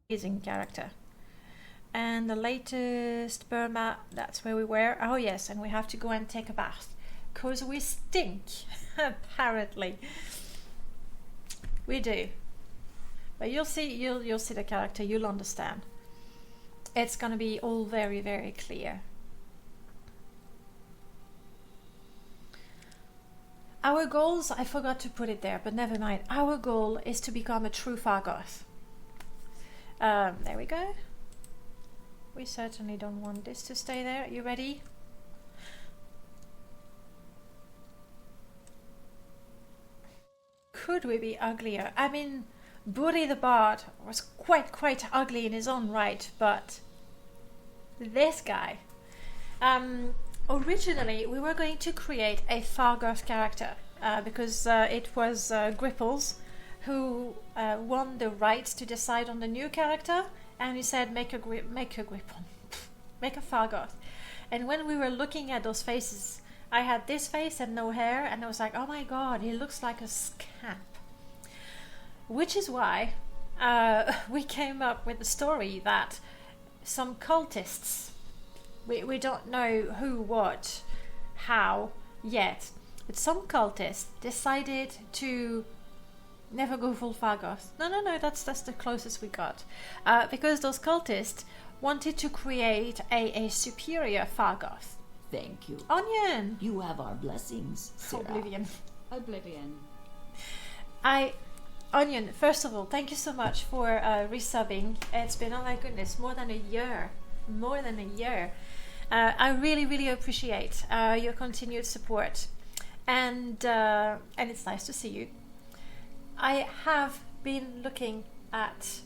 amazing character. And the latest Burma, that's where we were. Oh yes, and we have to go and take a bath. Because we stink, apparently. We do. But you'll see the character, you'll understand. It's gonna be all very, very clear. Our goals, I forgot to put it there, but never mind. Our goal is to become a true Fargoth. There we go. We certainly don't want this to stay there. You ready? Could we be uglier? I mean, Buri the Bard was quite ugly in his own right, but this guy. Originally, we were going to create a Fargoth character because it was Gripples who won the right to decide on the new character, and he said, make a Gripple, make a Fargoth. And when we were looking at those faces, I had this face and no hair, and I was like, oh my god, he looks like a scamp. Which is why we came up with the story that some cultists, we don't know who, what, how yet, but some cultists decided to never go full Fargoth. No, that's the closest we got. Because those cultists wanted to create a superior Fargoth. Thank you. Onion! You have our blessings, Sarah. Oblivion. Onion, first of all, thank you so much for resubbing. It's been, oh my goodness, more than a year. I really appreciate your continued support, and it's nice to see you. I have been looking at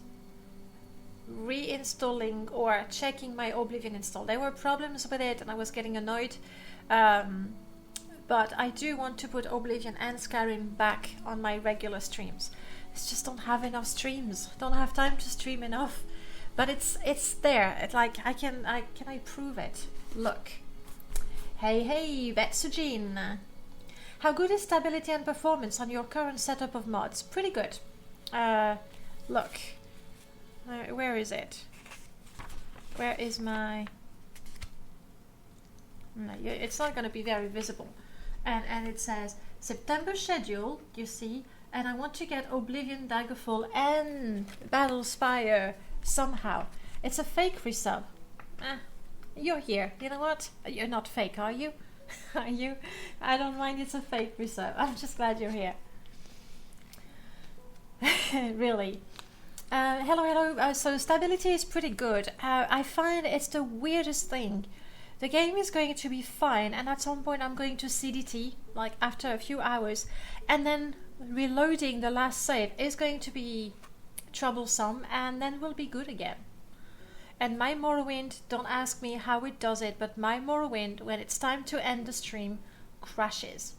reinstalling or checking my Oblivion install. There were problems with it and I was getting annoyed, but I do want to put Oblivion and Skyrim back on my regular streams. I just don't have enough streams, don't have time to stream enough, but it's there. It's like can I prove it? Look. Hey Betsujin, how good is stability and performance on your current setup of mods? Pretty good. Look. Where is it? Where is my... No, it's not going to be very visible. And it says, September schedule, you see, and I want to get Oblivion, Daggerfall and Battlespire somehow. It's a fake resub. You're here. You know what? You're not fake, are you? Are you? I don't mind, it's a fake resub. I'm just glad you're here. Really. Hello. So stability is pretty good. I find it's the weirdest thing. The game is going to be fine, and at some point I'm going to CDT, like after a few hours, and then reloading the last save is going to be troublesome, and then we'll be good again. And my Morrowind, don't ask me how it does it, but my Morrowind, when it's time to end the stream, crashes.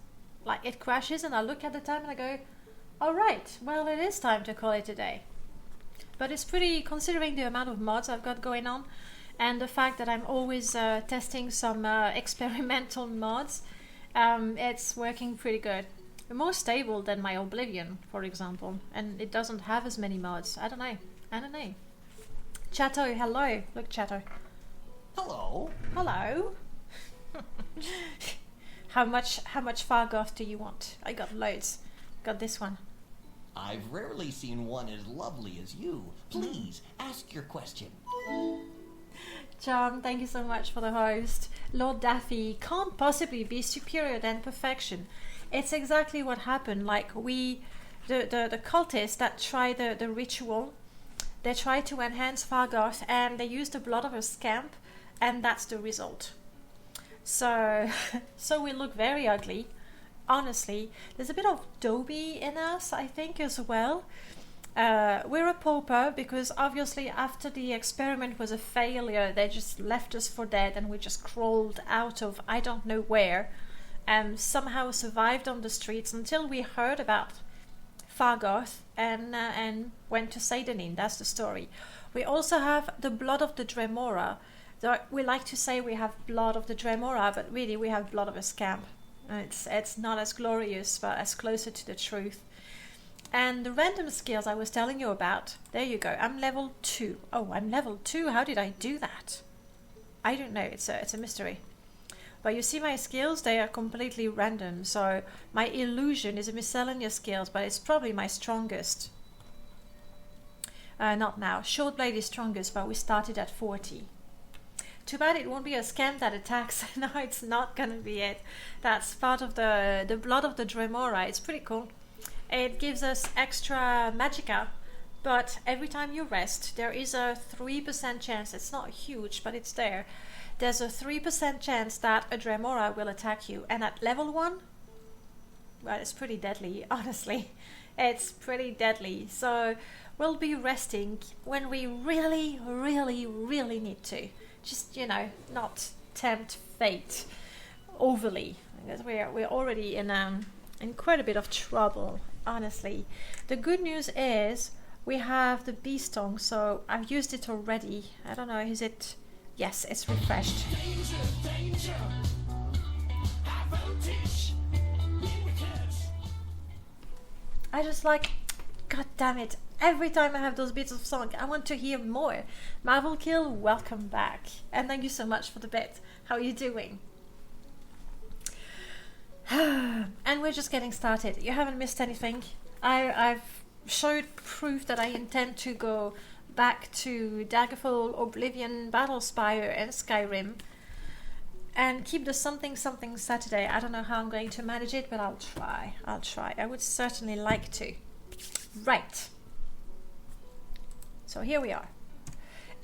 Like, it crashes, and I look at the time and I go, alright, well, it is time to call it a day. But it's pretty, considering the amount of mods I've got going on, and the fact that I'm always testing some experimental mods, it's working pretty good. More stable than my Oblivion, for example, and it doesn't have as many mods. I don't know. Chato, hello. Look, Chato. Hello. How much Fargoth do you want? I got loads. Got this one. I've rarely seen one as lovely as you. Please, ask your question. John, thank you so much for the host. Lord Daffy can't possibly be superior than perfection. It's exactly what happened. Like, the cultists that try the ritual, they try to enhance Fargoth, and they use the blood of a scamp, and that's the result. So we look very ugly. Honestly, there's a bit of Dobie in us, I think, as well. We're a pauper because obviously after the experiment was a failure, they just left us for dead, and we just crawled out of I don't know where, and somehow survived on the streets until we heard about Fargoth and went to Sadanin. That's the story. We also have the blood of the Dremora. We like to say we have blood of the Dremora, but really we have blood of a scamp. It's not as glorious, but as closer to the truth. And the random skills I was telling you about, there you go. I'm level 2. Oh, I'm level 2. How did I do that? I don't know. It's a mystery. But you see my skills, they are completely random. So my illusion is a miscellaneous skills, but it's probably my strongest. Not now. Short blade is strongest, but we started at 40. Too bad it won't be a scamp that attacks. No, it's not gonna be it. That's part of the blood of the Dremora. It's pretty cool. It gives us extra magicka, but every time you rest, there is a 3% chance. It's not huge, but it's there. There's a 3% chance that a Dremora will attack you. And at level 1, well, it's pretty deadly, honestly. It's pretty deadly. So we'll be resting when we really, really, really need to. Just, you know, not tempt fate overly. Because we're already in quite a bit of trouble, honestly. The good news is we have the beast tongue, so I've used it already. I don't know, is it... Yes, it's refreshed. Danger, danger. Advantage. I just like... God damn it. Every time I have those bits of song, I want to hear more. Marvel Kill, welcome back. And thank you so much for the bit. How are you doing? And we're just getting started. You haven't missed anything. I've showed proof that I intend to go back to Daggerfall, Oblivion, Battlespire and Skyrim. And keep the something Saturday. I don't know how I'm going to manage it, but I'll try. I would certainly like to. Right. So here we are.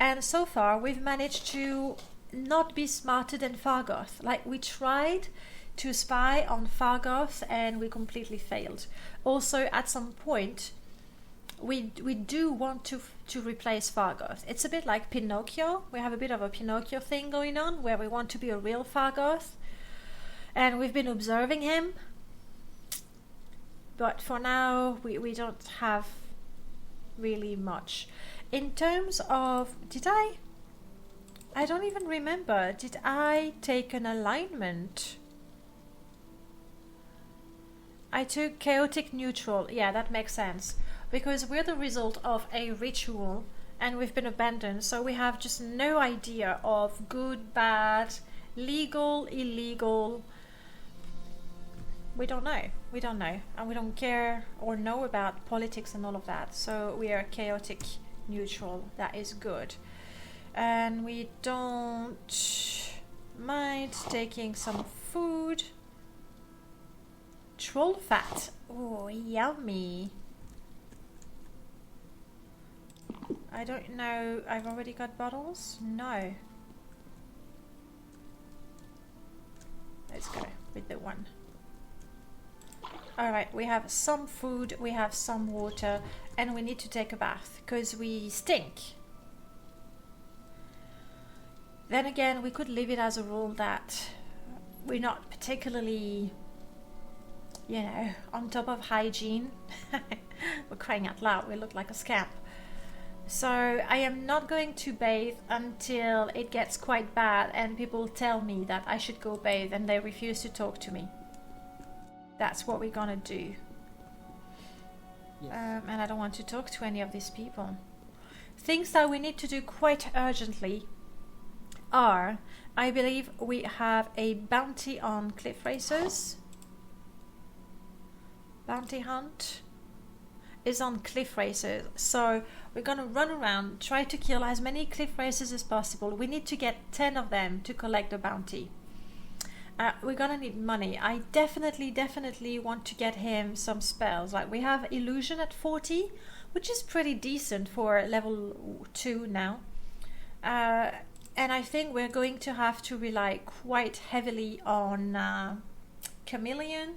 And so far we've managed to not be smarter than Fargoth. Like, we tried to spy on Fargoth and we completely failed. Also, at some point, we do want to replace Fargoth. It's a bit like Pinocchio. We have a bit of a Pinocchio thing going on where we want to be a real Fargoth. And we've been observing him. But for now, we don't have really much. In terms of... I don't even remember. Did I take an alignment? I took chaotic neutral. Yeah, that makes sense. Because we're the result of a ritual and we've been abandoned. So we have just no idea of good, bad, legal, illegal. We don't know. And we don't care or know about politics and all of that. So we are chaotic neutral. That is good. And we don't mind taking some food. Troll fat. Oh, yummy. I don't know. I've already got bottles? No. Let's go with the one. Alright, we have some food, we have some water, and we need to take a bath, because we stink. Then again, we could leave it as a rule that we're not particularly, you know, on top of hygiene. We're crying out loud, we look like a scamp. So I am not going to bathe until it gets quite bad and people tell me that I should go bathe and they refuse to talk to me. That's what we're gonna do. Yes. And I don't want to talk to any of these people. Things that we need to do quite urgently are, I believe we have a bounty on cliff racers. Bounty hunt is on cliff racers. So we're gonna run around, try to kill as many cliff racers as possible. We need to get 10 of them to collect the bounty. We're gonna need money. I definitely want to get him some spells. Like, we have illusion at 40, which is pretty decent for level 2 now. And I think we're going to have to rely quite heavily on Chameleon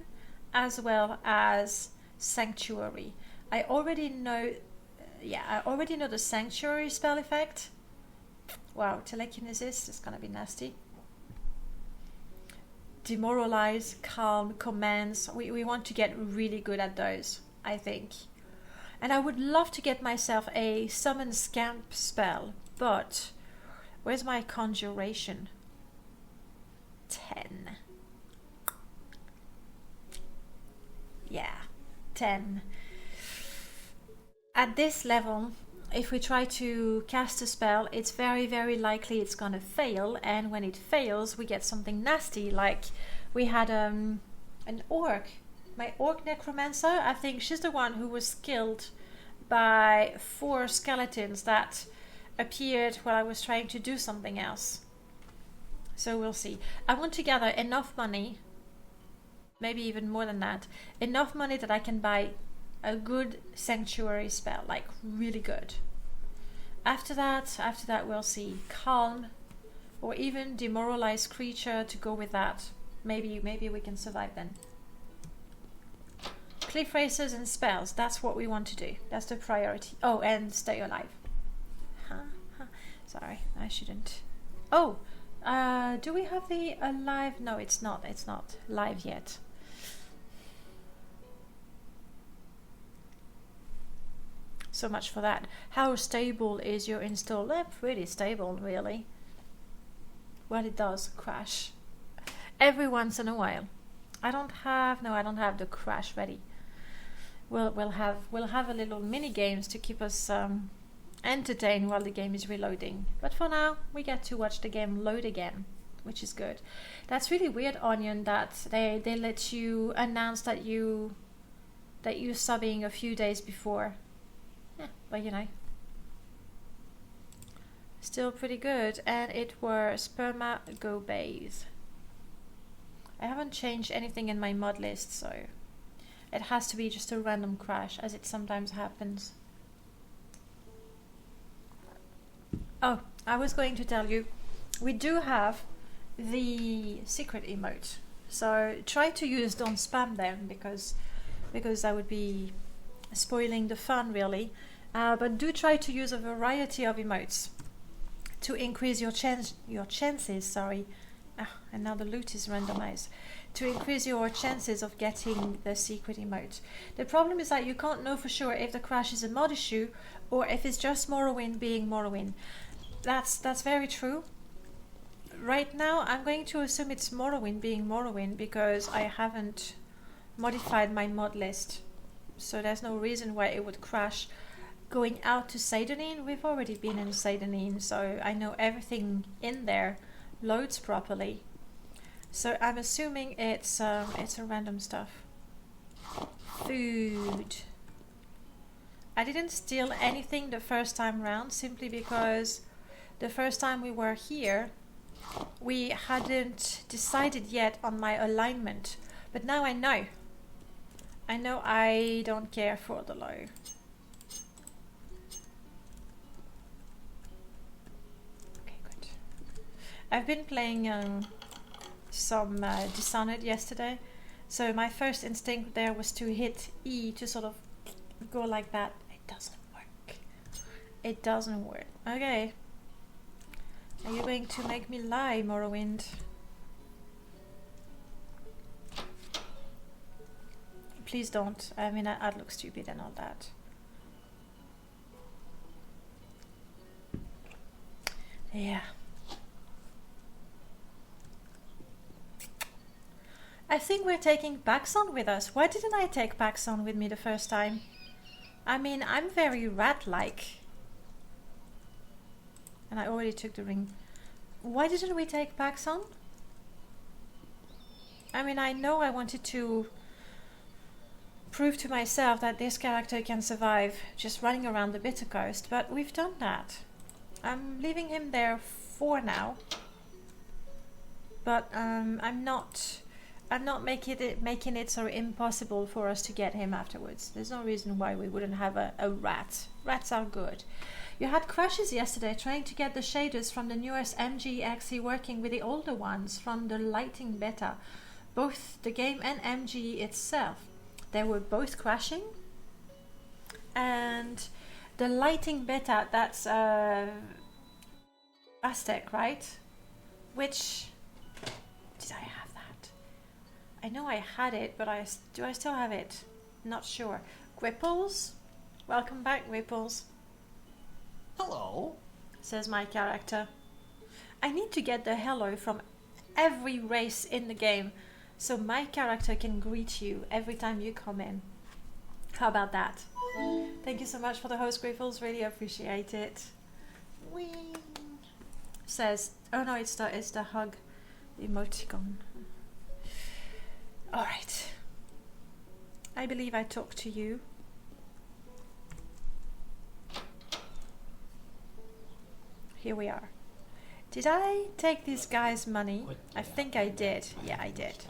as well as Sanctuary. I already know the Sanctuary spell effect. Wow, telekinesis is gonna be nasty. Demoralize, calm, commands. We want to get really good at those, I think. And I would love to get myself a summon scamp spell, but where's my conjuration? 10. Yeah, 10. At this level, if we try to cast a spell, it's very, very likely it's gonna fail, and when it fails, we get something nasty, like we had an orc. My orc necromancer, I think she's the one who was killed by 4 skeletons that appeared while I was trying to do something else. So we'll see. I want to gather enough money, maybe even more than that, enough money that I can buy a good sanctuary spell, like really good. After that we'll see. Calm, or even demoralized creature to go with that. Maybe we can survive then. Cliff races and spells, that's what we want to do. That's the priority. Oh, and stay alive. Sorry, I shouldn't. Oh, do we have the alive? No, it's not live yet. So much for that. How stable is your install? They're pretty stable, really. Well, it does crash every once in a while. I don't have the crash ready. We'll have a little mini games to keep us entertained while the game is reloading. But for now, we get to watch the game load again, which is good. That's really weird, Onion, that they let you announce that you're subbing a few days before. Yeah, but you know, still pretty good. And it was Perma-death. I haven't changed anything in my mod list, so it has to be just a random crash, as it sometimes happens. Oh, I was going to tell you, we do have the secret emote. So try to use, don't spam them, because that would be spoiling the fun, really. But do try to use a variety of emotes to increase your chances. Sorry, and now the loot is randomized. To increase your chances of getting the secret emote. The problem is that you can't know for sure if the crash is a mod issue or if it's just Morrowind being Morrowind. That's very true. Right now, I'm going to assume it's Morrowind being Morrowind because I haven't modified my mod list. So there's no reason why it would crash. Going out to Seidonin, we've already been in Seidonin, so I know everything in there loads properly. So I'm assuming it's a random stuff. Food. I didn't steal anything the first time round simply because the first time we were here we hadn't decided yet on my alignment. But now I know. I know I don't care for the low. Okay, good. I've been playing some Dishonored yesterday, so my first instinct there was to hit E to sort of go like that. It doesn't work. It doesn't work. Okay. Are you going to make me lie, Morrowind? Please don't. I mean, I'd look stupid and all that. Yeah. I think we're taking Paxson with us. Why didn't I take Paxson with me the first time? I mean, I'm very rat-like. And I already took the ring. Why didn't we take Paxson? I mean, I know I wanted to prove to myself that this character can survive just running around the Bitter Coast, but we've done that. I'm leaving him there for now. But I'm not making it so impossible for us to get him afterwards. There's no reason why we wouldn't have a rat. Rats are good. You had crashes yesterday trying to get the shaders from the newest MG actually working with the older ones from the lighting beta. Both the game and MG itself. They were both crashing. And the lighting beta, that's Aztec, right? Which... Did I have that? I know I had it, but do I still have it? Not sure. Gripples? Welcome back, Gripples. Hello, says my character. I need to get the hello from every race in the game so my character can greet you every time you come in. How about that? Thank you so much for the host, Griffles. Really appreciate it. Wing says, oh no, it's the hug emoticon. All right. I believe I talked to you. Here we are. Did I take this guy's money? I think I did. Yeah, I did.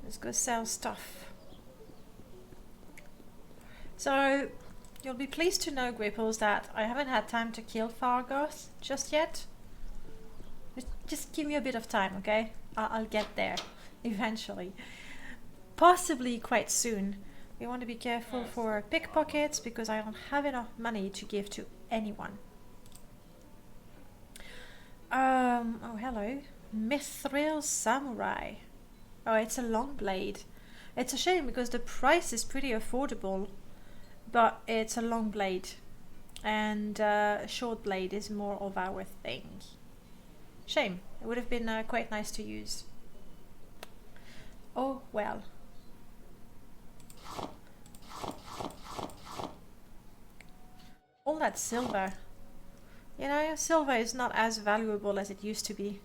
Let's go sell stuff. So, you'll be pleased to know, Gripples, that I haven't had time to kill Fargoth just yet. Just give me a bit of time, okay? I'll get there eventually. Possibly quite soon. We want to be careful for pickpockets because I don't have enough money to give to anyone. Oh hello. Mithril Samurai. Oh, it's a long blade. It's a shame because the price is pretty affordable, but it's a long blade. And short blade is more of our thing. Shame. It would have been quite nice to use. Oh well. All that silver. You know, silver is not as valuable as it used to be.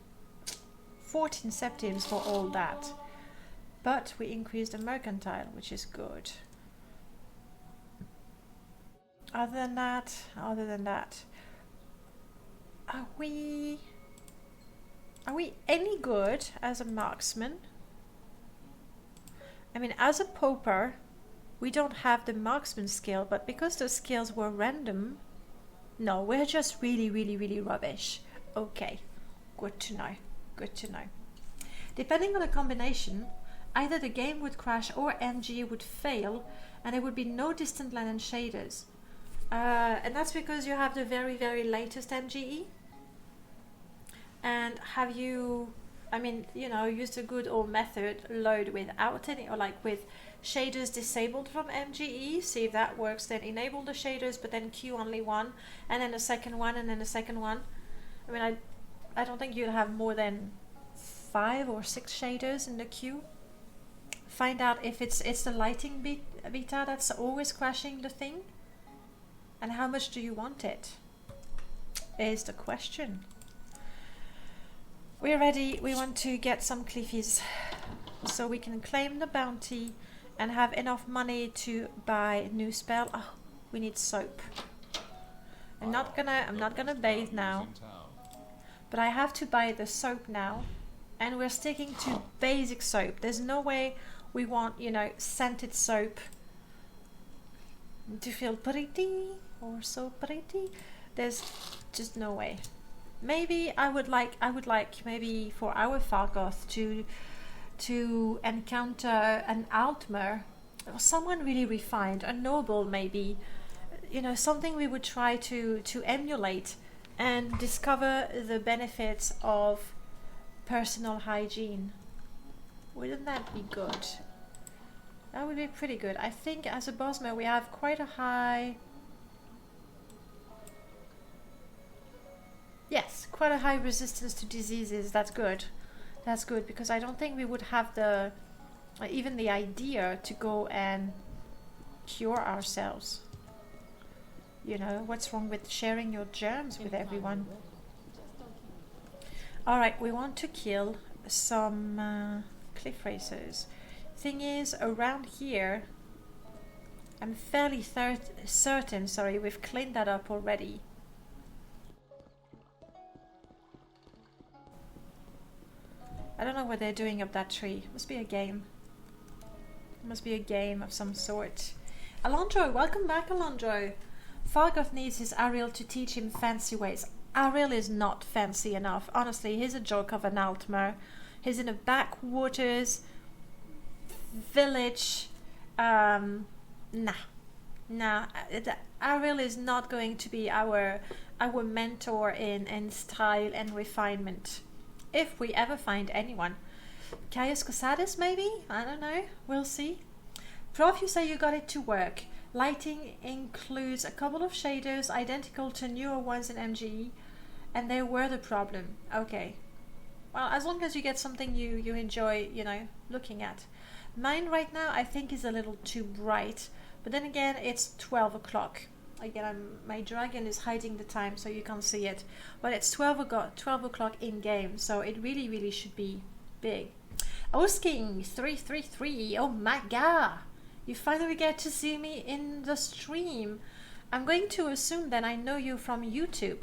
14 septims for all that. But we increased the mercantile, which is good. Other than that, are we any good as a marksman? I mean, as a pauper, we don't have the marksman skill, but because those skills were random, no, we're just really rubbish. Okay, good to know, good to know. Depending on the combination, either the game would crash or NG would fail, and there would be no distant land and shaders. And that's because you have the very latest MGE. And have you, I mean, you know, used the good old method, load without any, or like with shaders disabled from MGE, see if that works, then enable the shaders, but then queue only one, and then the second one, and then the second one. I mean, I don't think you'll have more than 5 or 6 shaders in the queue. Find out if it's the lighting beta that's always crashing the thing, and how much do you want it, is the question. We're ready. We want to get some cliffies so we can claim the bounty and have enough money to buy new spell. Oh, we need soap. I'm not gonna bathe now, but I have to buy the soap now, and we're sticking to basic soap. There's no way we want, you know, scented soap to feel pretty or so pretty. There's just no way. Maybe I would like maybe for our Fargoth to encounter an Altmer, or someone really refined, a noble maybe, you know, something we would try to emulate and discover the benefits of personal hygiene. Wouldn't that be good? That would be pretty good. I think as a Bosmer we have quite a high... Yes, quite a high resistance to diseases. That's good. That's good, because I don't think we would have the even the idea to go and cure ourselves. You know, what's wrong with sharing your germs with everyone? Alright, we want to kill some cliff racers. Thing is, around here, I'm fairly certain, sorry, we've cleaned that up already. I don't know what they're doing up that tree. Must be a game. Must be a game of some sort. Alondro, welcome back, Alondro. Fargoth needs his Ariel to teach him fancy ways. Ariel is not fancy enough. Honestly, he's a joke of an Altmer. He's in a backwaters village. Nah. Ariel is not going to be our mentor in style and refinement. If we ever find anyone. Caius Cosadis, maybe? I don't know. We'll see. Prof, you say you got it to work. Lighting includes a couple of shaders identical to newer ones in MGE, and they were the problem. Okay. Well, as long as you get something you enjoy, you know, looking at. Mine right now I think is a little too bright, but then again it's 12 o'clock. Again, my dragon is hiding the time so you can't see it, but it's 12 o'clock in game, so it really should be big. Osking 333, oh my god, you finally get to see me in the stream. I'm going to assume that I know you from YouTube.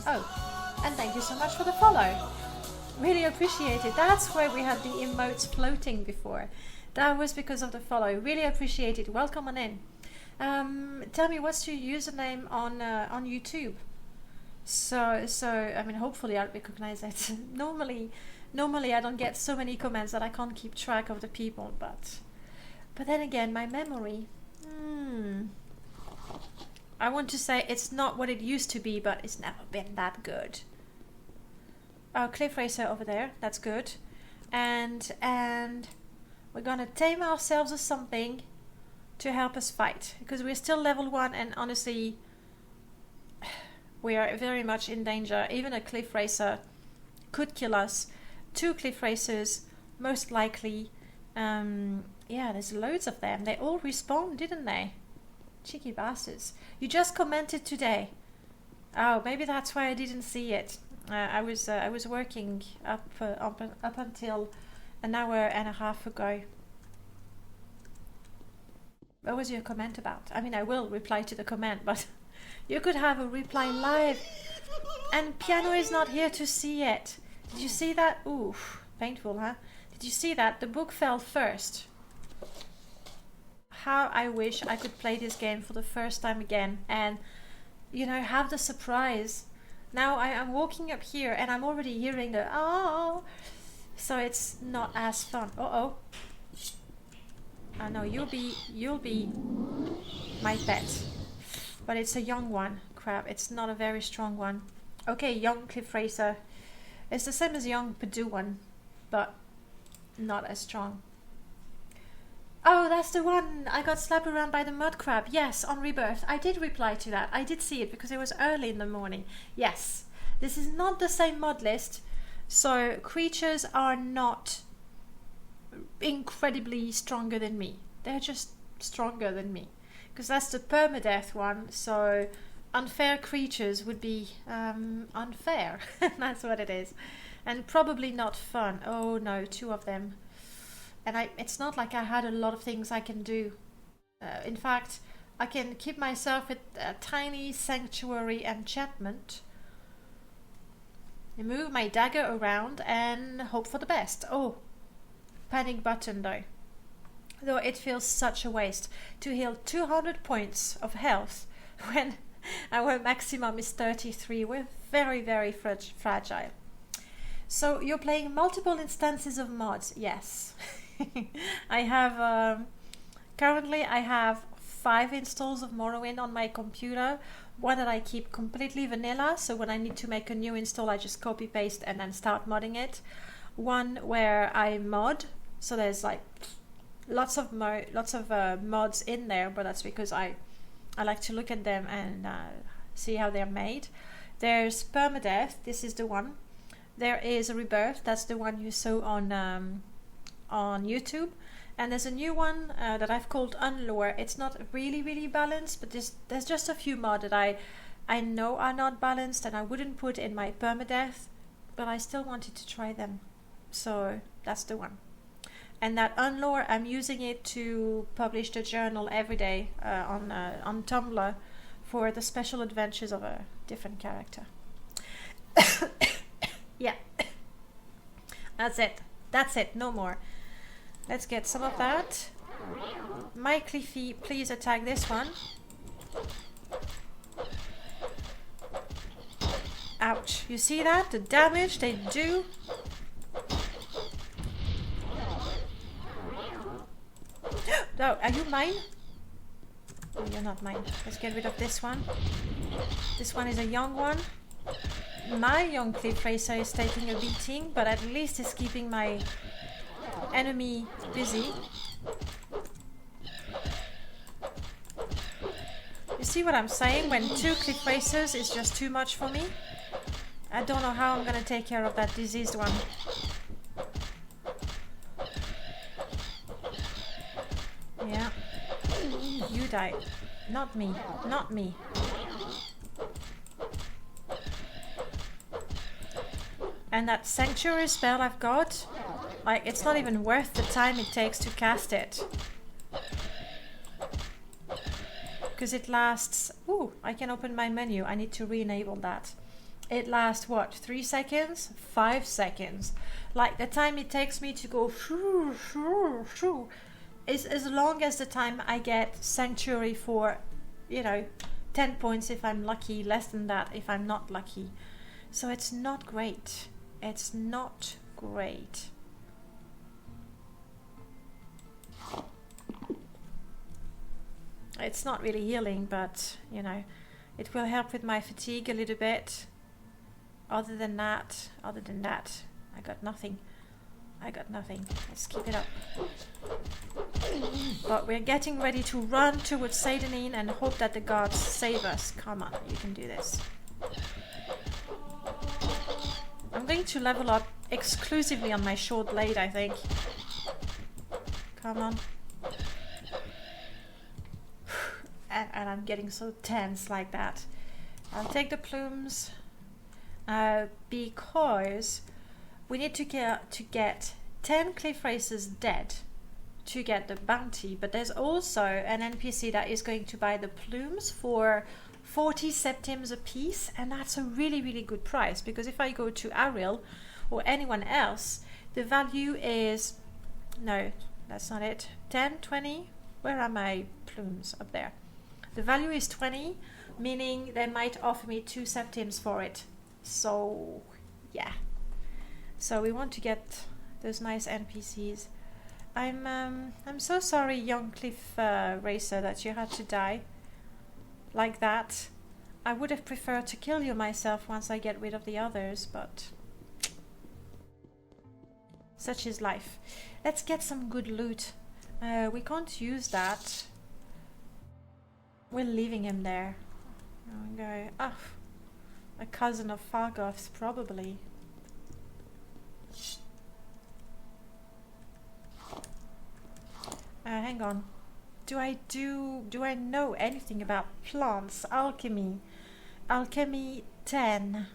Oh, and thank you so much for the follow. Really appreciate it. That's where we had the emotes floating before. That was because of the follow. Really appreciate it. Welcome on in. Tell me, what's your username on YouTube? So I mean, hopefully I'll recognize it. Normally I don't get so many comments that I can't keep track of the people, but then again, my memory. I want to say it's not what it used to be, but it's never been that good. Oh, Cliff Racer over there. That's good. And we're gonna tame ourselves or something to help us fight, because we're still level 1, and honestly we are very much in danger. Even a Cliff Racer could kill us. 2 Cliff Racers most likely. Yeah, there's loads of them. They all respawned, didn't they? Cheeky bastards. You just commented today. Oh, maybe that's why I didn't see it. I was working up until an hour and a half ago. What was your comment about? I mean, I will reply to the comment, but you could have a reply live. And Piano is not here to see it. Did you see that? Oof, painful, huh? Did you see that? The book fell first. How I wish I could play this game for the first time again and, you know, have the surprise. Now I am walking up here and I'm already hearing the oh, so it's not as fun. Uh-oh. I know you'll be my pet, but it's a young one. Crap, it's not a very strong one. Okay, young Cliff Racer. It's the same as young Purdue one, but not as strong. Oh, that's the one I got slapped around by the mud crab. Yes, on Rebirth. I did reply to that. I did see it because it was early in the morning. Yes, this is not the same mod list, so creatures are not incredibly stronger than me. They're just stronger than me, because that's the permadeath one, so unfair creatures would be unfair. That's what it is, and probably not fun. Oh no, 2 of them, and it's not like I had a lot of things I can do. In fact, I can keep myself with a tiny sanctuary enchantment, move my dagger around and hope for the best. Oh, panic button though it feels such a waste to heal 200 points of health when our maximum is 33. We're very fragile. So you're playing multiple instances of mods? Yes. I have currently I have 5 installs of Morrowind on my computer. One that I keep completely vanilla, so when I need to make a new install I just copy paste and then start modding it. One where I mod, so there's like lots of mods in there, but that's because I like to look at them and see how they're made. There's Perma-death, this is the one. There is a Rebirth, that's the one you saw on YouTube. And there's a new one that I've called Unlore. It's not really balanced, but there's just a few mods that I know are not balanced and I wouldn't put in my Perma-death, but I still wanted to try them. So that's the one. And that Unlore, I'm using it to publish the journal every day on Tumblr for the special adventures of a different character. Yeah. That's it, no more. Let's get some of that. My Cliffy, please attack this one. Ouch. You see that? The damage they do? No, are you mine? Oh, you're not mine. Let's get rid of this one. This one is a young one. My young Cliff Racer is taking a beating, but at least it's keeping my enemy busy. You see what I'm saying? When 2 Cliff Racers is just too much for me. I don't know how I'm gonna take care of that diseased one. Yeah. You die. Not me. Not me. And that sanctuary spell I've got, like, it's not even worth the time it takes to cast it. Because it lasts... Ooh, I can open my menu. I need to re-enable that. It lasts, what, 3 seconds? 5 seconds. Like, the time it takes me to go is as long as the time I get sanctuary for, you know, 10 points if I'm lucky, less than that if I'm not lucky. So it's not great. It's not great. It's not really healing, but, you know, it will help with my fatigue a little bit. Other than that, I got nothing. I got nothing. Let's keep it up. But we're getting ready to run towards Sadanin and hope that the gods save us. Come on, you can do this. I'm going to level up exclusively on my short blade, I think. Come on. And I'm getting so tense like that. I'll take the plumes because we need to get 10 cliff racers dead to get the bounty, but there's also an NPC that is going to buy the plumes for 40 septims a piece, and that's a really, really good price, because if I go to Ariel or anyone else, the value is... No, that's not it. 10, 20? Where are my plumes? Up there. The value is 20, meaning they might offer me 2 septims for it. So, yeah. So we want to get those nice NPCs. I'm so sorry, young cliff racer, that you had to die like that. I would have preferred to kill you myself once I get rid of the others, but such is life. Let's get some good loot. We can't use that. We're leaving him there. Okay. Oh, a cousin of Fargoth's, probably. Hang on. Do I know anything about plants? Alchemy. Alchemy 10.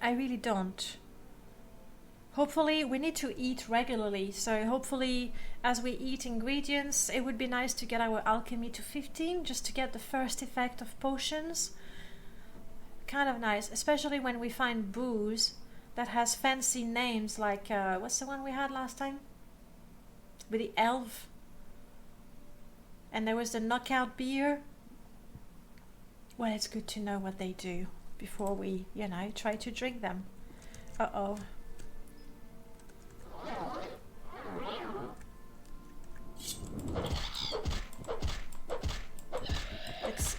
I really don't. Hopefully, we need to eat regularly, so hopefully as we eat ingredients, it would be nice to get our alchemy to 15, just to get the first effect of potions. Kind of nice, especially when we find booze that has fancy names like, what's the one we had last time? With the elf. And there was the knockout beer. Well, it's good to know what they do before we, you know, try to drink them. Uh-oh.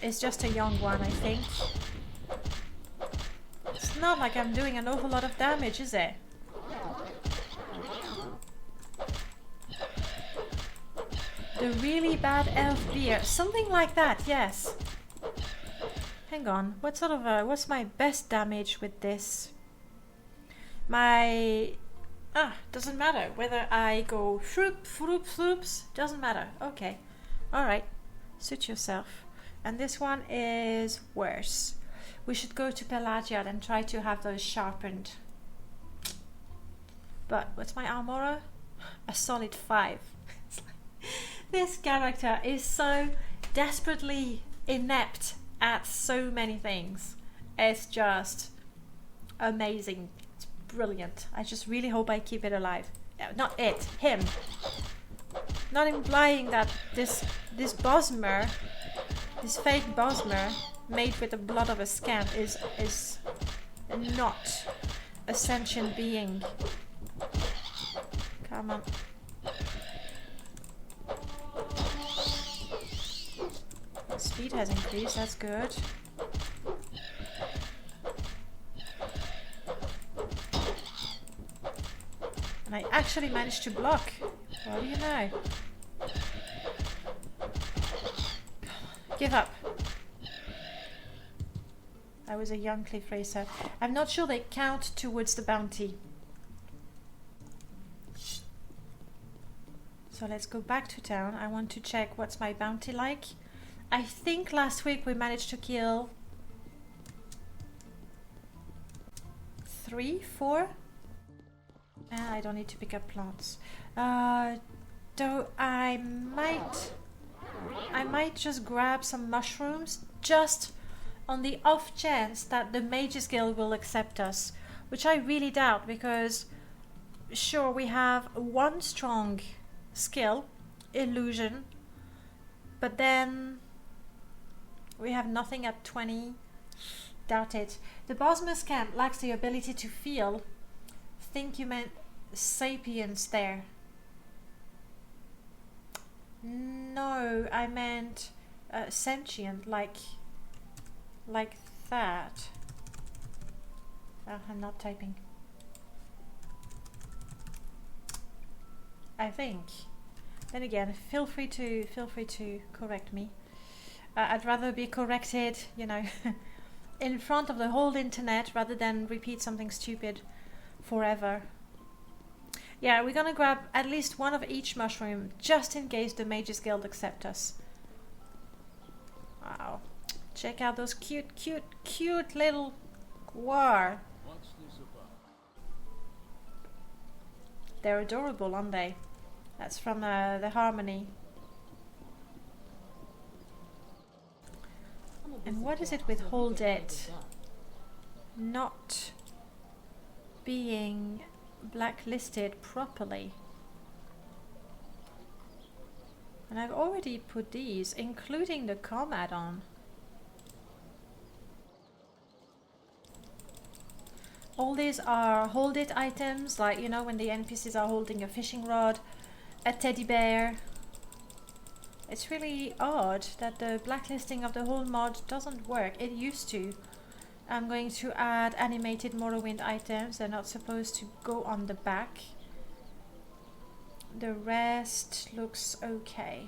It's just a young one, I think. It's not like I'm doing an awful lot of damage, is it? The really bad elf beer. Something like that, yes. Hang on. What sort of what's my best damage with this? My... doesn't matter whether I go shroop, shroop, sloops. Doesn't matter. Okay. Alright. Suit yourself. And this one is worse. We should go to Pelagia and try to have those sharpened. But what's my armora? A solid 5. This character is so desperately inept at so many things. It's just amazing. It's brilliant. I just really hope I keep it alive. Not it, him. Not implying that this Bosmer, this fake Bosmer made with the blood of a scamp is not a sentient being. Come on. Speed has increased, that's good. And I actually managed to block. What do you know? Give up. I was a young cliff racer. I'm not sure they count towards the bounty. So let's go back to town. I want to check what's my bounty like. I think last week we managed to kill 3, 4. I don't need to pick up plants. Though I might just grab some mushrooms just on the off chance that the Mages Guild will accept us, which I really doubt, because sure, we have one strong skill, illusion, but then we have nothing at 20. Doubt it. The Bosmer scamp lacks the ability to feel. Think you meant sapience there. No, I meant sentient, like that. Oh, I'm not typing. I think. Then again, feel free to correct me. I'd rather be corrected, you know, in front of the whole internet rather than repeat something stupid forever. Yeah, we're gonna grab at least one of each mushroom just in case the Mages Guild accept us. Wow. Check out those cute little guar. What's this about? They're adorable, aren't they? That's from the Harmony. And what is it with hold it not being blacklisted properly? And I've already put these, including the com add-on. All these are hold it items, like, you know, when the NPCs are holding a fishing rod, a teddy bear. It's really odd that the blacklisting of the whole mod doesn't work. It used to. I'm going to add animated Morrowind items. They're not supposed to go on the back. The rest looks okay.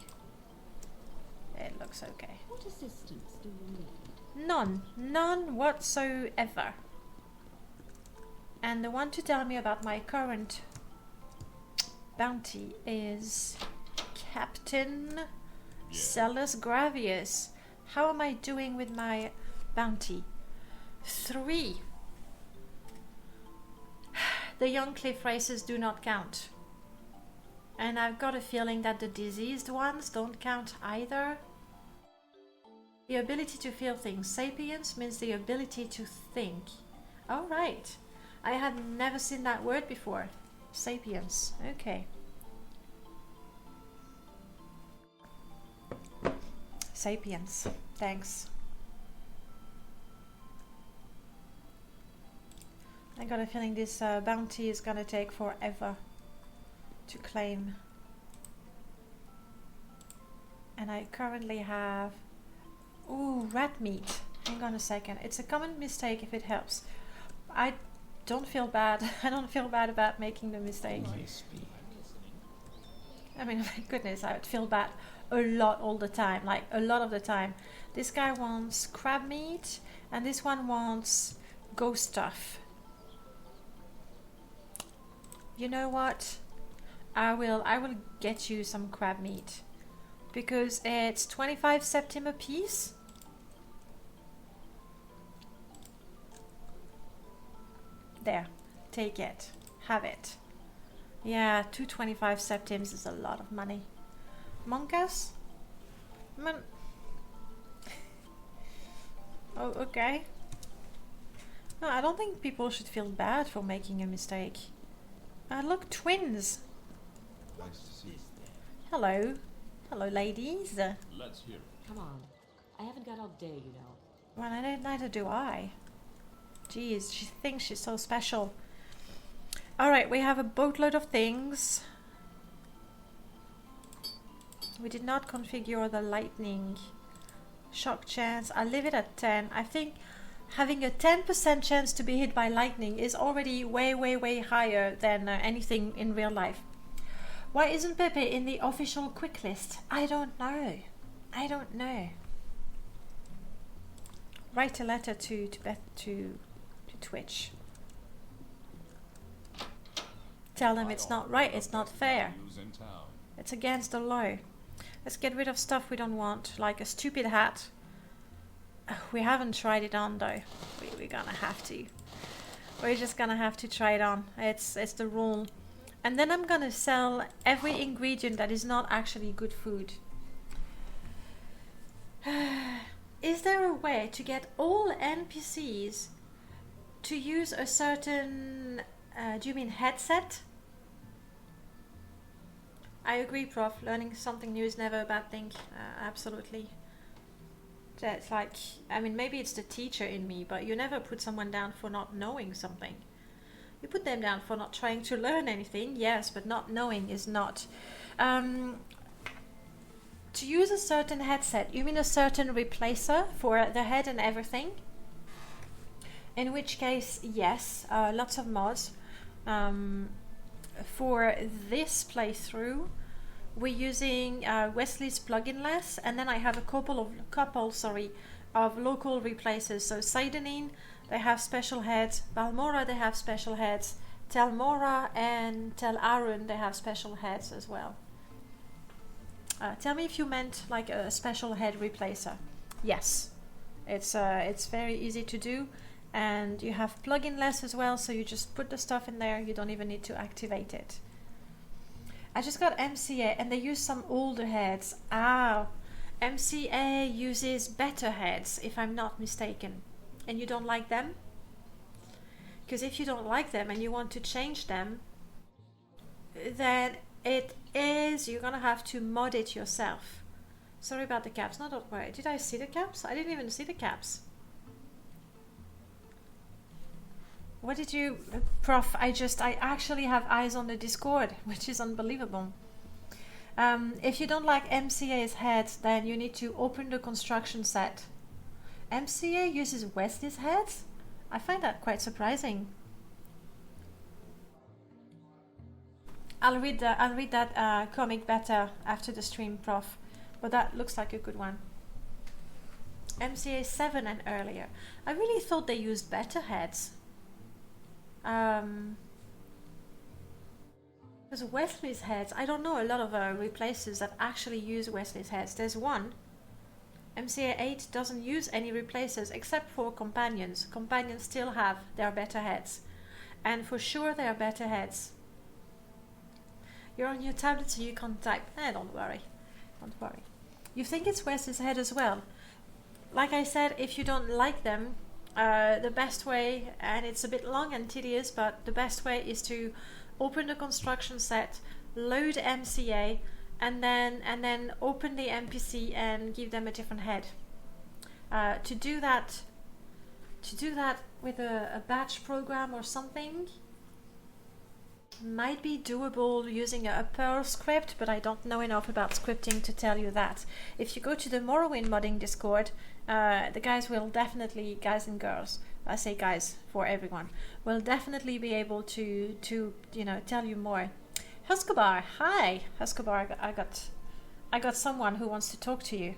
It looks okay. What assistance do you need? None. None whatsoever. And the one to tell me about my current bounty is Captain Cellus Gravius. How am I doing with my bounty? 3. The young cliff racers do not count. And I've got a feeling that the diseased ones don't count either. The ability to feel things. Sapience means the ability to think. All right. I had never seen that word before. Sapience. Okay. Sapience. Thanks. I got a feeling this bounty is gonna take forever to claim. And I currently have... Ooh, rat meat. Hang on a second. It's a common mistake if it helps. I don't feel bad. I don't feel bad about making the mistake. I mean, my goodness, I would feel bad a lot all the time. Like, a lot of the time. This guy wants crab meat, and this one wants ghost stuff. You know what? I will get you some crab meat. Because it's 25 septim a piece. There, take it, have it. Yeah, 225 septims is a lot of money. Monkas? Oh, okay. No, I don't think people should feel bad for making a mistake. Look, twins. Nice to see you. Hello. Hello, ladies. Let's hear it. Come on. I haven't got all day, you know. Well, neither do I. Jeez, she thinks she's so special. Alright, we have a boatload of things. We did not configure the lightning shock chance. I'll leave it at 10. I think having a 10% chance to be hit by lightning is already way higher than anything in real life. Why isn't Pepe in the official quick list? I don't know. I don't know. Write a letter to Twitch. Tell them it's not right, it's not fair. In town. It's against the law. Let's get rid of stuff we don't want, like a stupid hat. We haven't tried it on though. We're gonna have to. We're just gonna have to try it on. It's the rule. And then I'm gonna sell every ingredient that is not actually good food. Is there a way to get all NPCs to use a certain, do you mean headset? I agree, Prof. Learning something new is never a bad thing. Absolutely. That's like, I mean, maybe it's the teacher in me, but you never put someone down for not knowing something. You put them down for not trying to learn anything, yes, but not knowing is not. To use a certain headset, you mean a certain replacer for the head and everything? In which case, yes, lots of mods. For this playthrough, we're using Wesley's plugin less, and then I have a couple of local replacers. So Seidenine, they have special heads. Balmora, they have special heads. Telmora and Tel Arun, they have special heads as well. Tell me if you meant like a special head replacer. Yes, it's very easy to do, and you have plugin less as well, so you just put the stuff in there. You don't even need to activate it. I just got MCA, and they use some older heads. MCA uses better heads, if I'm not mistaken. And you don't like them? Because if you don't like them and you want to change them, then you're gonna have to mod it yourself. Sorry about the caps. No, don't worry. Did I see the caps? I didn't even see the caps. What did you... Prof, I actually have eyes on the Discord, which is unbelievable. If you don't like MCA's head, then you need to open the construction set. MCA uses Wesley's heads? I find that quite surprising. I'll read that comic better after the stream, Prof. But that looks like a good one. MCA 7 and earlier. I really thought they used better heads. Because Wesley's heads, I don't know a lot of replacers that actually use Wesley's heads. There's one. MCA 8 doesn't use any replacers except for companions. Companions still have their better heads. And for sure they are better heads. You're on your tablet so you can't type. Don't worry. Don't worry. You think it's Wesley's head as well. Like I said, if you don't like them, the best way, and it's a bit long and tedious, but the best way is to open the construction set, load MCA, and then open the NPC and give them a different head. To do that with a batch program or something might be doable using a Perl script, but I don't know enough about scripting to tell you that. If you go to the Morrowind modding Discord, the guys will definitely, guys and girls, I say guys for everyone, will definitely be able to tell you more. Huskobar, hi Huskobar, I got someone who wants to talk to you.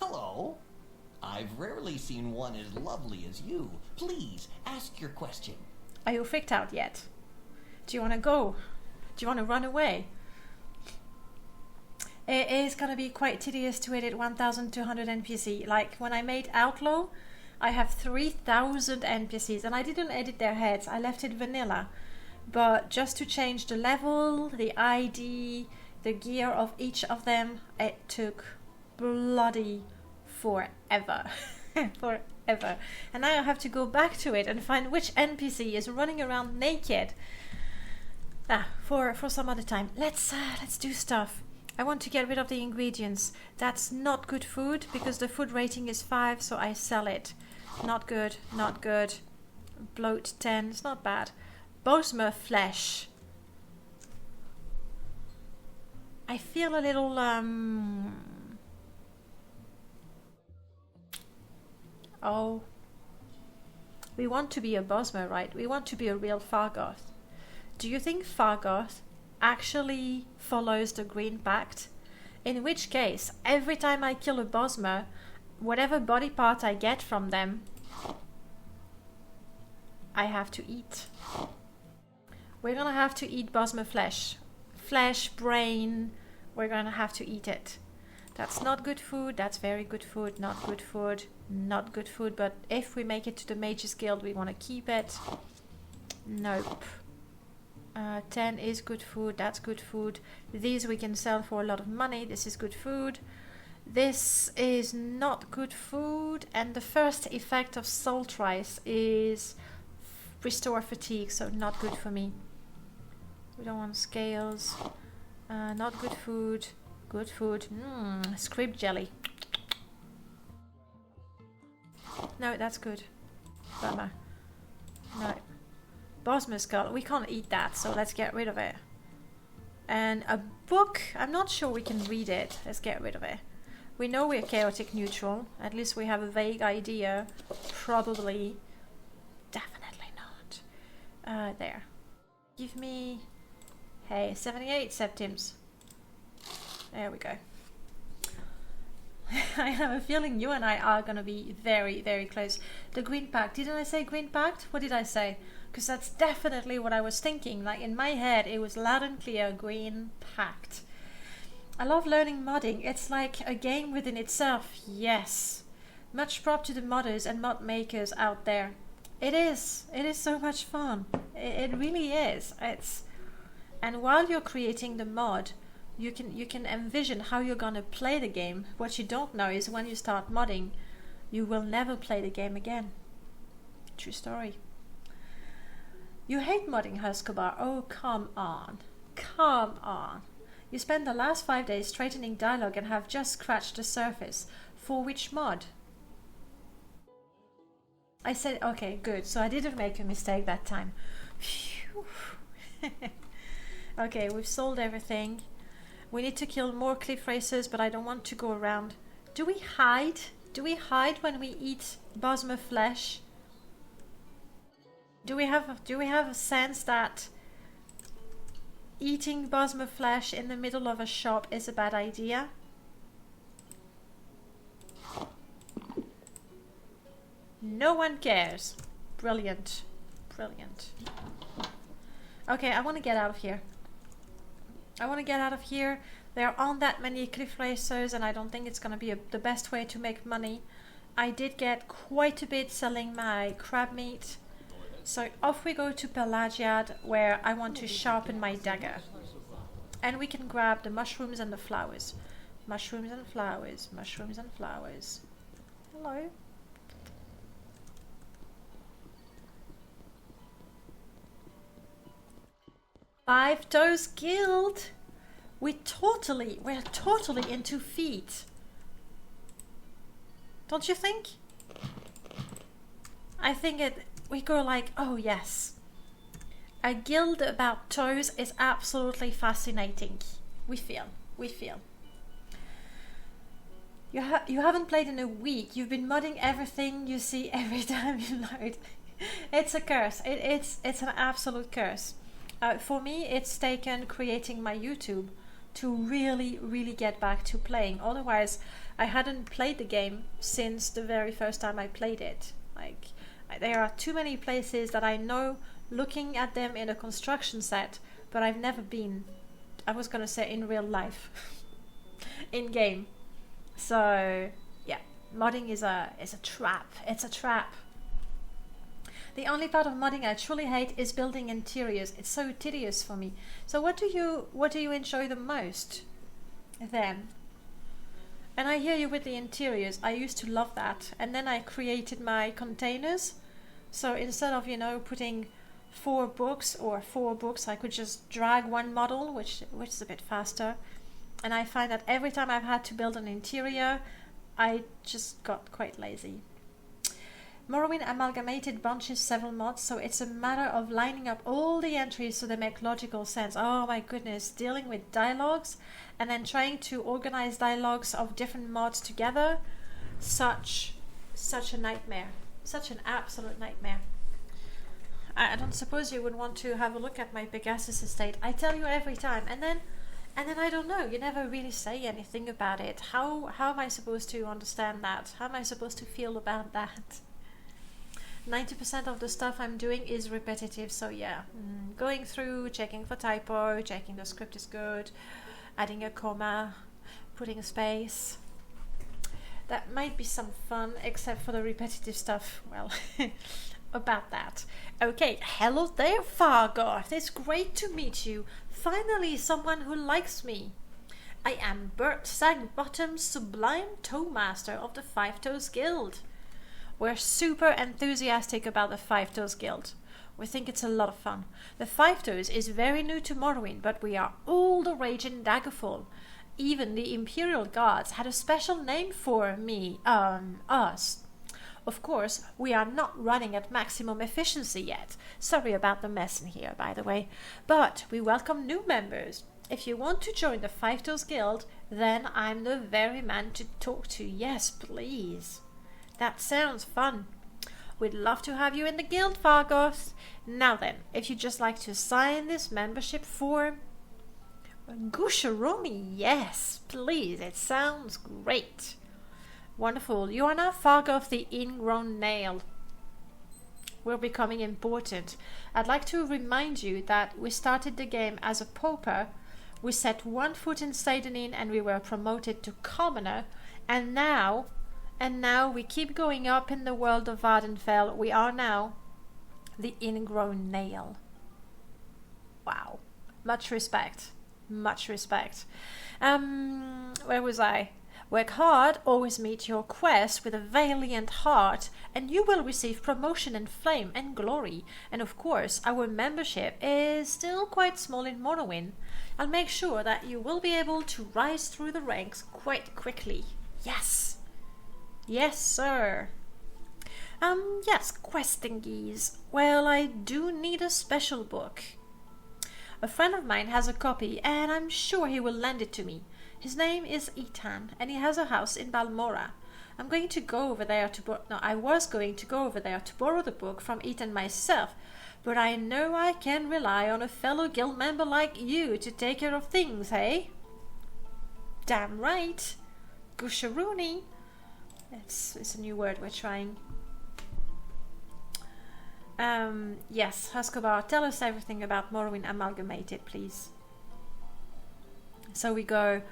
Hello. I've rarely seen one as lovely as you. Please ask your question. Are you freaked out yet? Do you want to go? Do you want to run away? It is going to be quite tedious to edit 1,200 NPC. Like when I made Outlaw, I have 3,000 NPCs and I didn't edit their heads. I left it vanilla. But just to change the level, the ID, the gear of each of them, it took bloody forever. Forever. And now I have to go back to it and find which NPC is running around naked. For some other time. Let's do stuff. I want to get rid of the ingredients. That's not good food because the food rating is 5, so I sell it. Not good, not good. Bloat 10, it's not bad. Bosmer flesh. I feel a little Oh, we want to be a Bosmer, right? We want to be a real Fargoth. Do you think Fargoth actually follows the Green Pact? In which case, every time I kill a Bosmer, whatever body part I get from them, I have to eat. We're gonna have to eat Bosmer flesh. flesh, brain. We're gonna have to eat it. That's not good food, that's very good food, not good food, not good food, but if we make it to the Mages Guild, we want to keep it. Nope. 10 is good food, that's good food. These we can sell for a lot of money, this is good food. This is not good food, and the first effect of salt rice is restore fatigue, so not good for me. We don't want scales. Not good food. Good food. Script jelly. No, that's good. Bummer. No. Bosmer skull. We can't eat that, so let's get rid of it. And a book. I'm not sure we can read it. Let's get rid of it. We know we're chaotic neutral. At least we have a vague idea. Probably. Definitely not. There. Give me... Hey, 78 septims. There we go. I have a feeling you and I are going to be very, very close. The Green Pact. Didn't I say Green Pact? What did I say? Because that's definitely what I was thinking. Like in my head, it was loud and clear, Green Pact. I love learning modding. It's like a game within itself. Yes. Much prop to the modders and mod makers out there. It is. It is so much fun. It really is. And while you're creating the mod, you can envision how you're gonna play the game. What you don't know is when you start modding, you will never play the game again. True story. You hate modding, Huskabar. Oh, come on. Come on. You spent the last 5 days straightening dialogue and have just scratched the surface. For which mod? I said, okay, good. So I didn't make a mistake that time. Phew. Okay, we've sold everything. We need to kill more cliff racers, but I don't want to go around. Do we hide? Do we hide when we eat Bosmer flesh? Do we have a sense that eating Bosmer flesh in the middle of a shop is a bad idea? No one cares. Brilliant. Brilliant. Okay, I want to get out of here. I want to get out of here. There aren't that many cliff racers, and I don't think it's going to be the best way to make money. I did get quite a bit selling my crab meat. So off we go to Pelagiad, where I want to sharpen my dagger. And we can grab the mushrooms and the flowers. Mushrooms and flowers. Mushrooms and flowers. Hello. Five Toes Guild. We're totally into feet. Don't you think? I think we go like, oh yes. A guild about toes is absolutely fascinating. We feel. You haven't played in a week. You've been modding everything you see every time you load. It's a curse. It's an absolute curse. For me, it's taken creating my YouTube to really get back to playing. Otherwise, I hadn't played the game since the very first time I played it. Like, there are too many places that I know looking at them in a construction set, but I've never been, I was gonna say in real life, in game. So, yeah, modding is a trap. It's a trap. The only part of modding I truly hate is building interiors. It's so tedious for me. So what do you enjoy the most then? And I hear you with the interiors. I used to love that. And then I created my containers. So instead of, putting 4 books, I could just drag one model, which is a bit faster. And I find that every time I've had to build an interior, I just got quite lazy. Morrowind amalgamated bunches several mods, so it's a matter of lining up all the entries so they make logical sense. Oh my goodness, dealing with dialogues and then trying to organize dialogues of different mods together. Such a nightmare. Such an absolute nightmare. I don't suppose you would want to have a look at my Pegasus estate. I tell you every time, and then I don't know, you never really say anything about it. How am I supposed to understand that? How am I supposed to feel about that? 90% of the stuff I'm doing is repetitive, so yeah. Going through, checking for typo, checking the script is good, adding a comma, putting a space. That might be some fun, except for the repetitive stuff. Well, about that. Okay, hello there, Fargoth. It's great to meet you. Finally, someone who likes me. I am Birthsign Bottom's sublime Toemaster of the Five Toes Guild. We're super enthusiastic about the Five Toes Guild. We think it's a lot of fun. The Five Toes is very new to Morrowind, but we are all the rage in Daggerfall. Even the Imperial Guards had a special name for us. Of course, we are not running at maximum efficiency yet. Sorry about the mess in here, by the way. But we welcome new members. If you want to join the Five Toes Guild, then I'm the very man to talk to. Yes, please. That sounds fun. We'd love to have you in the guild, Fargoth. Now then, if you'd just like to sign this membership form. Gusharoni, yes, please. It sounds great. Wonderful. You are now Fargoth the Ingrown Nail. We're becoming important. I'd like to remind you that we started the game as a pauper. We set one foot in Sadanin and we were promoted to commoner. And now we keep going up in the world of Vardenfell. We are now the Ingrown Nail. Wow. Much respect. Much respect. Where was I? Work hard, always meet your quest with a valiant heart, and you will receive promotion and fame and glory. And of course, our membership is still quite small in Morrowind. I'll make sure that you will be able to rise through the ranks quite quickly. Yes! Yes, sir. Yes, quest thingies. Well, I do need a special book. A friend of mine has a copy, and I'm sure he will lend it to me. His name is Ethan, and he has a house in Balmora. I was going to go over there to borrow the book from Ethan myself, but I know I can rely on a fellow guild member like you to take care of things, hey? Damn right. Gusharoni. It's a new word we're trying. Yes, Huskobar, tell us everything about Morrowind Amalgamated, please. So we go,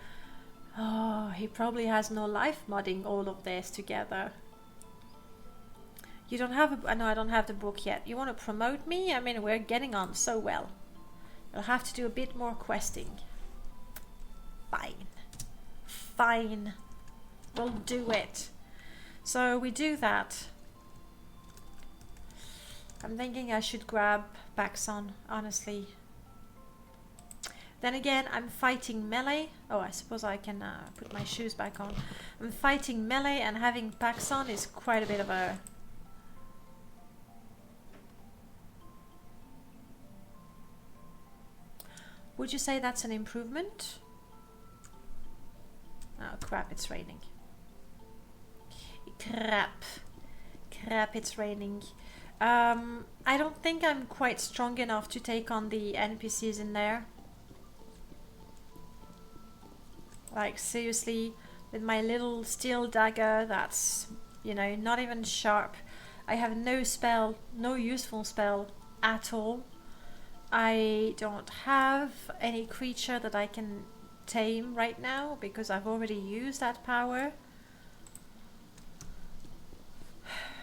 oh, he probably has no life modding all of this together. You don't have no, I don't have the book yet. You want to promote me? I mean, we're getting on so well. You'll have to do a bit more questing. Fine. Fine. We'll do it. So we do that. I'm thinking I should grab Paxson, honestly. Then again, I'm fighting melee. Oh, I suppose I can put my shoes back on. I'm fighting melee, and having Paxson is quite a bit of a... Would you say that's an improvement? Oh crap, it's raining. Crap, it's raining. I don't think I'm quite strong enough to take on the NPCs in there. Like, seriously, with my little steel dagger that's, you know, not even sharp. I have no spell, no useful spell at all. I don't have any creature that I can tame right now because I've already used that power.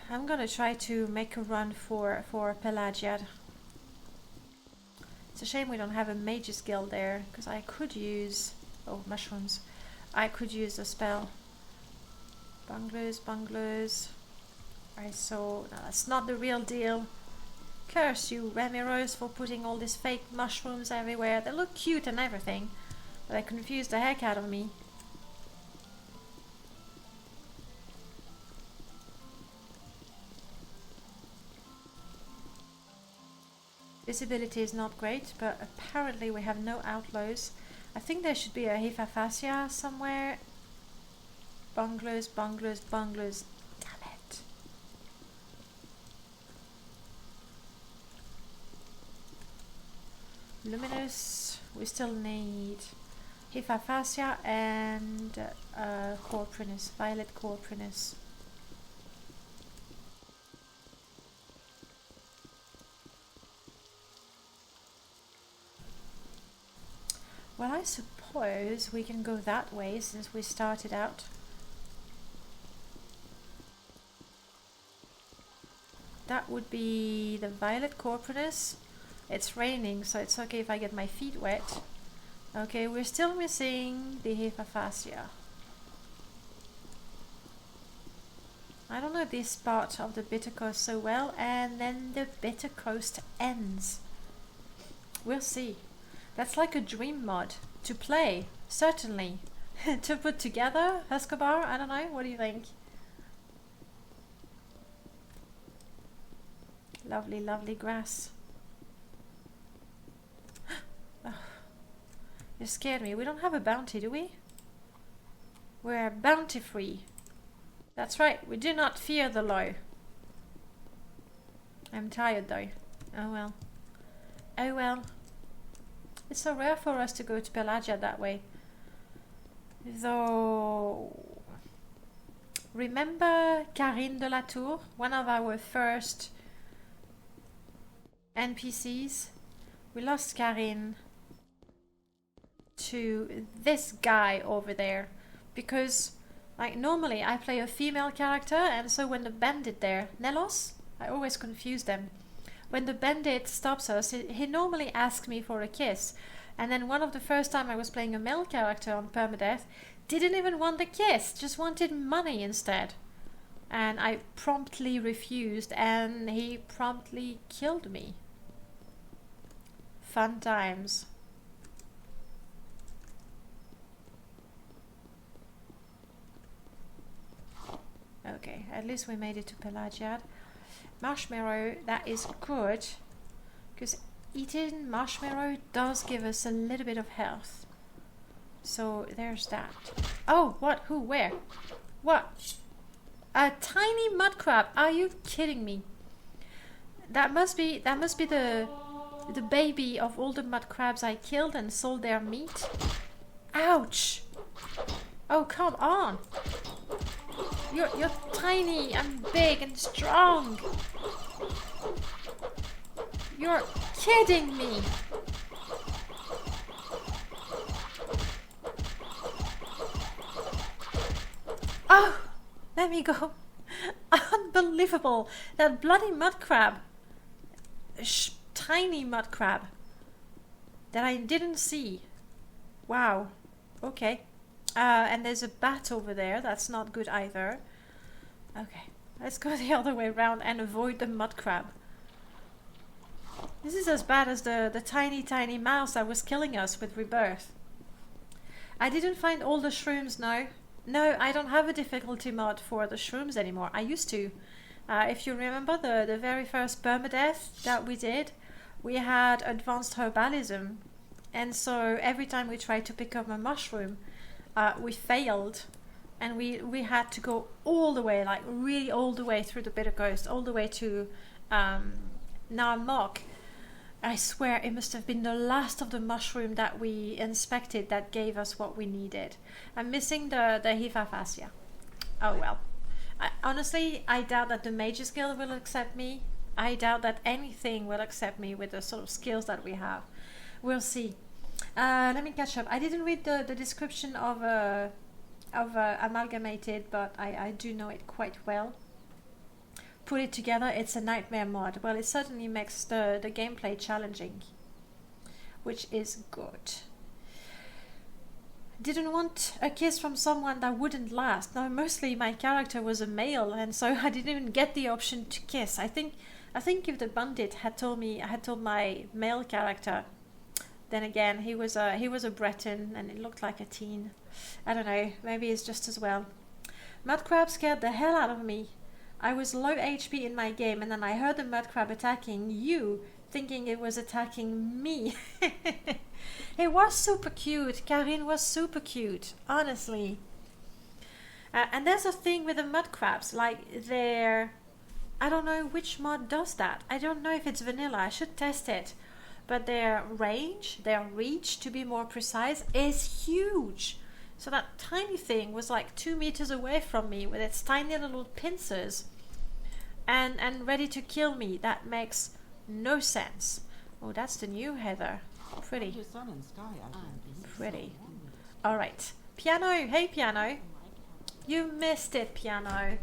I'm gonna try to make a run for Pelagiad. It's a shame we don't have a mage's guild there, because I could use... Oh, mushrooms. I could use a spell. Bunglers. Right, so... No, that's not the real deal. Curse you, Remiros, for putting all these fake mushrooms everywhere. They look cute and everything, but they confuse the heck out of me. Visibility is not great, but apparently we have no outlaws. I think there should be a Hifafasia somewhere. Bunglers. Damn it. Luminous. We still need Hifafasia and Corprinus, Violet Corprinus. suppose we can go that way since we started out. That would be the Violet Corpus. It's raining, so it's okay if I get my feet wet. Okay, we're still missing the Hephafasia. I don't know this part of the Bitter Coast so well, and then the Bitter Coast ends. We'll see. That's like a dream mod to play, certainly. To put together, Escobar, I don't know, what do you think? Lovely, lovely grass. Oh, you scared me. We don't have a bounty, do we? We're bounty free. That's right, we do not fear the law. I'm tired though. Oh well. Oh well. It's so rare for us to go to Pelagia that way. Though... Remember Karine de la Tour? One of our first NPCs? We lost Karine to this guy over there. Because, like, normally I play a female character, and so when the bandit there, Nelos? I always confuse them. When the bandit stops us, he normally asks me for a kiss. And then one of the first time I was playing a male character on Perma-death, didn't even want the kiss, just wanted money instead. And I promptly refused, and he promptly killed me. Fun times. Okay, at least we made it to Pelagiad. Marshmallow, that is good, because eating marshmallow does give us a little bit of health. So there's that. Oh, what? Who? Where? What? A tiny mud crab? Are you kidding me? That must be the baby of all the mud crabs I killed and sold their meat. Ouch! Oh, come on! You're tiny and big and strong. You're kidding me. Oh, let me go. Unbelievable. That bloody mud crab. Tiny mud crab. That I didn't see. Wow. Okay. And there's a bat over there. That's not good either. Okay. Let's go the other way around and avoid the mud crab. This is as bad as the tiny mouse that was killing us with Rebirth. I didn't find all the shrooms, no. No, I don't have a difficulty mod for the shrooms anymore. I used to. If you remember the very first Perma-death that we did, we had advanced herbalism. And so every time we tried to pick up a mushroom, we failed. And we had to go all the way, like really all the way through the Bitter Coast, all the way to Narmok. I swear it must have been the last of the mushroom that we inspected that gave us what we needed. I'm missing the Hephafasia. Oh well. Honestly, I doubt that the Mages Guild will accept me. I doubt that anything will accept me with the sort of skills that we have. We'll see. Let me catch up. I didn't read the description of Amalgamated, but I do know it quite well. Put it together, it's a nightmare mod. Well, it certainly makes the gameplay challenging, which is good. Didn't want a kiss from someone that wouldn't last. No, mostly my character was a male, and so I didn't even get the option to kiss. I think if the bandit had told my male character, then again he was a Breton and it looked like a teen. I don't know, maybe it's just as well. Mud crab scared the hell out of me. I was low HP in my game, and then I heard the mud crab attacking you, thinking it was attacking me. It was super cute. Karine was super cute, honestly. And there's a thing with the mud crabs, like I don't know which mod does that. I don't know if it's vanilla. I should test it. But their reach, to be more precise, is huge. So that tiny thing was like 2 meters away from me with its tiny little pincers and ready to kill me. That makes no sense. Oh, that's the new Heather. Pretty. Your sun and sky Pretty. Alright. Piano! Hey, piano! You missed it, piano.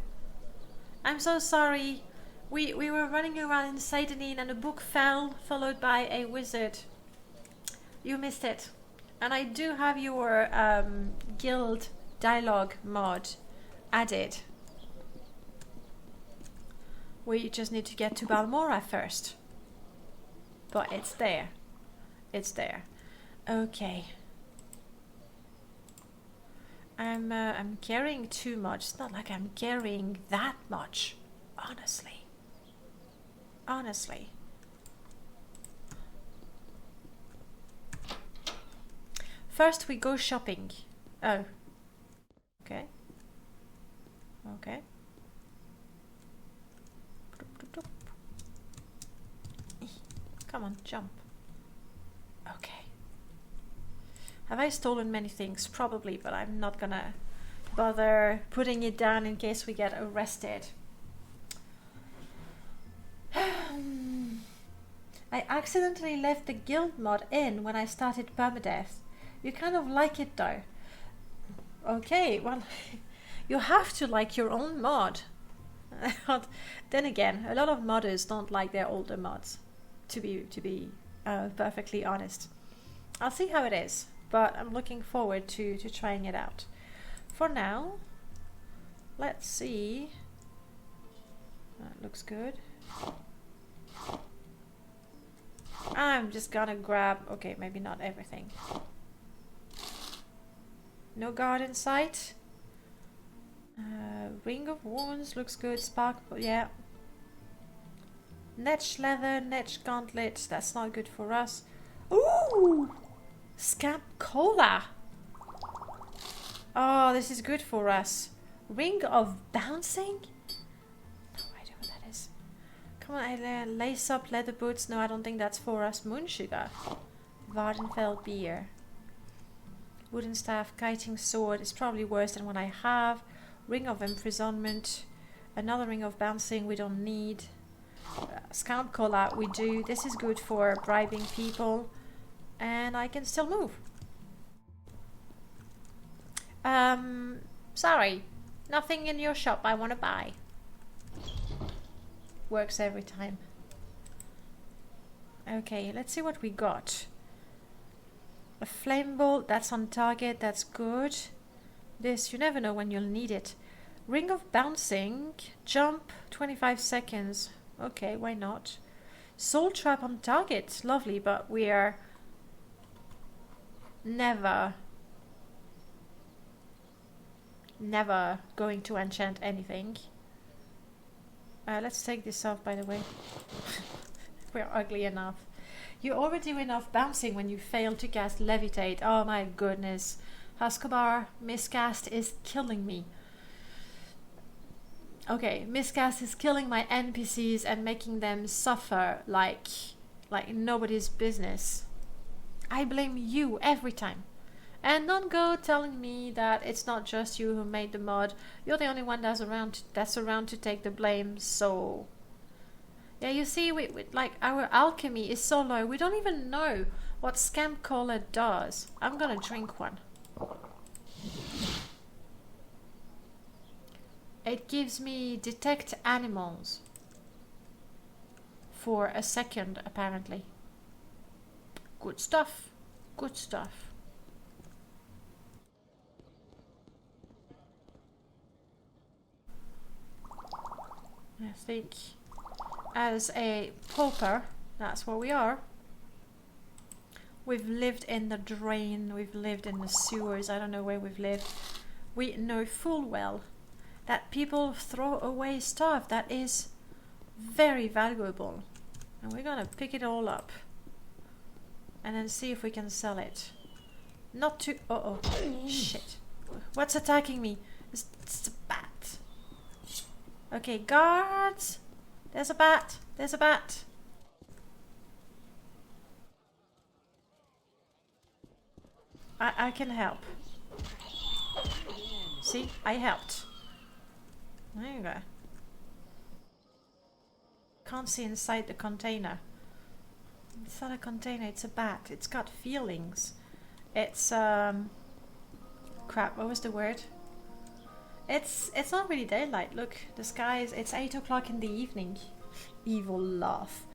I'm so sorry. We were running around in Satanin and a book fell, followed by a wizard. You missed it. And I do have your guild dialogue mod added. We just need to get to Balmora first. But it's there. It's there. Okay. I'm carrying too much. It's not like I'm carrying that much. Honestly. Honestly. First we go shopping. Oh. Okay. Okay. Come on, jump. Okay. Have I stolen many things? Probably, but I'm not gonna bother putting it down in case we get arrested. I accidentally left the guild mod in when I started Perma-death. You kind of like it though. Okay, well, you have to like your own mod. Then again, a lot of modders don't like their older mods, to be perfectly honest. I'll see how it is, but I'm looking forward to trying it out. For now, let's see. That looks good. I'm just gonna grab, okay, maybe not everything. No guard in sight. Ring of Wounds looks good. Spark, yeah. Netch leather, netch gauntlet. That's not good for us. Ooh! Scamp cola. Oh, this is good for us. Ring of bouncing? No idea what that is. Come on, lace up leather boots. No, I don't think that's for us. Moon sugar. Vardenfell beer. Wooden staff, kiting sword is probably worse than what I have. Ring of imprisonment. Another ring of bouncing we don't need. Scamp cola we do. This is good for bribing people. And I can still move. Sorry. Nothing in your shop I want to buy. Works every time. Okay, let's see what we got. A flame bolt, that's on target, that's good. This, you never know when you'll need it. Ring of bouncing, jump, 25 seconds. Okay, why not? Soul trap on target, lovely, but we are never going to enchant anything. Let's take this off, by the way. We're ugly enough. You already do enough bouncing when you fail to cast levitate. Oh my goodness. Huskabar, miscast is killing me. Okay, miscast is killing my NPCs and making them suffer like nobody's business. I blame you every time. And don't go telling me that it's not just you who made the mod. You're the only one that's around to take the blame, so... Yeah, you see, we like, our alchemy is so low, we don't even know what scamp cola does. I'm gonna drink one. It gives me detect animals. For a second, apparently. Good stuff. Good stuff. I think as a pauper, that's what we are. We've lived in the drain, we've lived in the sewers, I don't know where we've lived. We know full well that people throw away stuff that is very valuable. And we're gonna pick it all up. And then see if we can sell it. Not too... Uh-oh. Shit. What's attacking me? It's a bat. Okay, guards! There's a bat. There's a bat. I can help. See? I helped. There you go. Can't see inside the container. It's not a container, it's a bat. It's got feelings. It's crap, what was the word? It's not really daylight. Look, the sky is, it's 8 o'clock in the evening. Evil laugh.